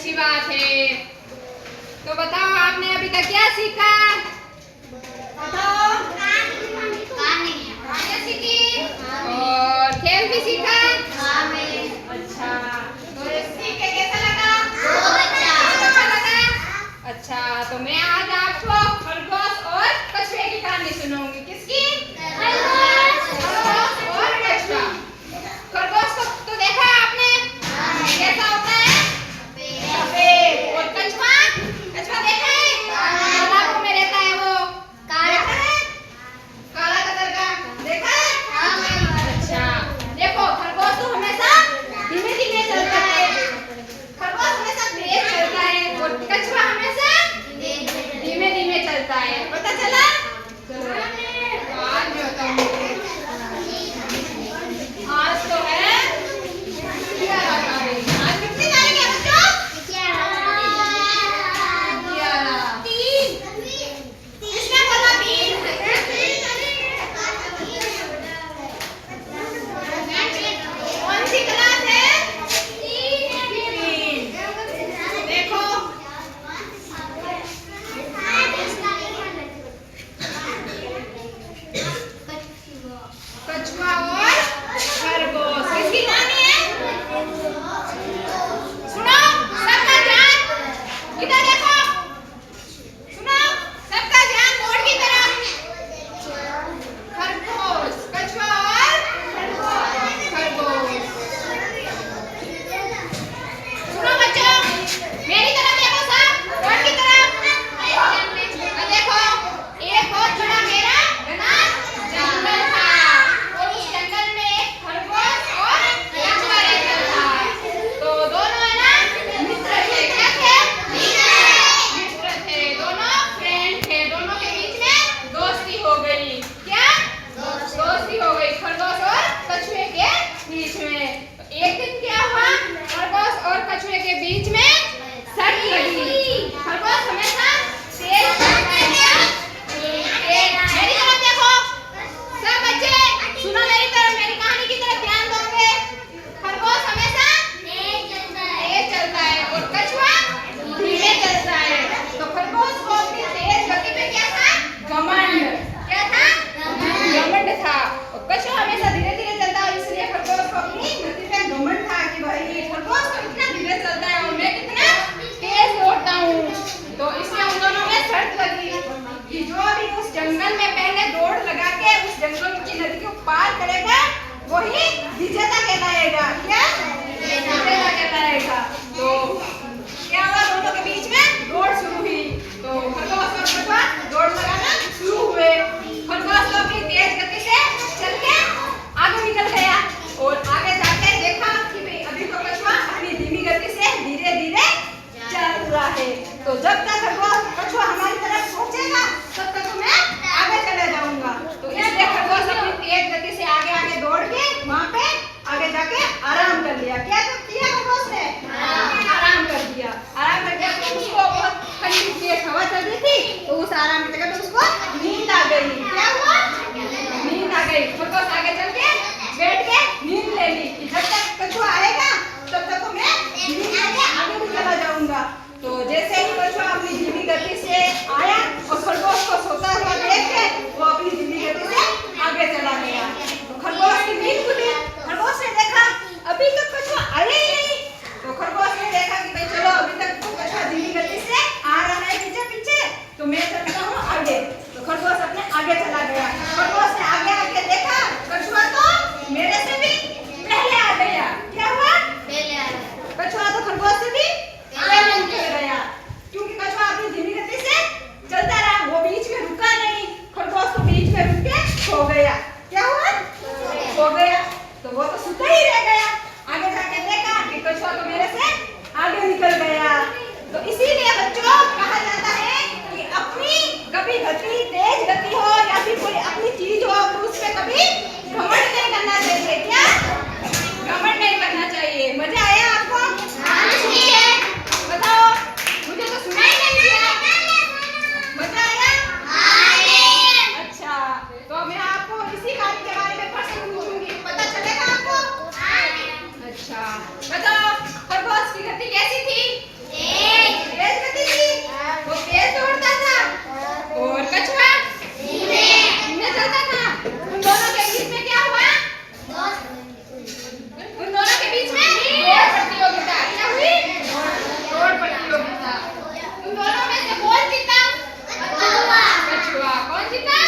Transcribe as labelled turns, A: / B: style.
A: अच्छी बात है। तो बताओ आपने अभी तक क्या सीखा? बताओ। कहानियाँ सीखी और खेल भी सीखा। अच्छा, तो सीख के कैसा लगा? अच्छा लगा। अच्छा, तो मैं आज आपको खरगोश और कछुए की कहानी सुनाऊंगी। किसकी? खरगोश और कछुआ। खरगोश को तो देखा है आपने? कैसा होता है? सफेद। और कछुआ? कछुआ देखा है? तालाबों में रहता है वो। देखा है? काला कलर का। देखा है? अच्छा, देखो खरगोश तो हमेशा धीमे धीमे चलता है। खरगोश हमेशा तेज चलता है और कछुआ हमेशा धीमे धीमे चलता है। पता चला? तो आज जो आज तो है 11 तारीख। आज कितनी तारीख है बच्चों? 11। किसने बोला 3? कौन सी क्लास है? 3। देखो कछुआ और खरगोश किसकी कहानी है? सुनो सबका ध्यान इधर देखो। सुनो सबका ध्यान बोर्ड की तरफ। खरगोश, कछुआ और खरगोश। सुनो बच्चों मेरी तरफ देखो सब बोर्ड की तरफ। देखो एक बहुत बड़ा मेरा घना जंगल था और उस जंगल में एक खरगोश और कछुआ रहता था। तो दोनों है ना मित्र थे। क्या थे? मित्र थे। दोनों फ्रेंड थे। दोनों के बीच में दोस्ती हो गई। क्या? दोस्ती हो गई खरगोश और कछुए के बीच में। तो एक दिन क्या हुआ? खरगोश और कछुए के बीच में शर्त लगी। खरगोश हमेशा तेज चलता है। मेरी तरफ देखो सब बच्चे। सुनो मेरी तरफ, मेरी कहानी की तरफ ध्यान दोगे। खरगोश हमेशा तेज चलता है और कछुआ धीमे चलता है। तो खरगोश को अपनी तेज गति पे क्या था? घमंड। क्या था? घमंड था। और कछुआ हमेशा धीरे धीरे चलता है, इसलिए खरगोश को अपनी गति पे घमंड था कि भाई खरगोश तो इतना धीरे चलता है और मैं कितना तेज दौड़ता हूँ। तो इसलिए उन दोनों में शर्त लगी कि जो भी उस जंगल में पहले दौड़ लगा के उस जंगल की नदी को पार करेगा वही विजेता कहलाएगा। क्या? विजेता कहलाएगा। तो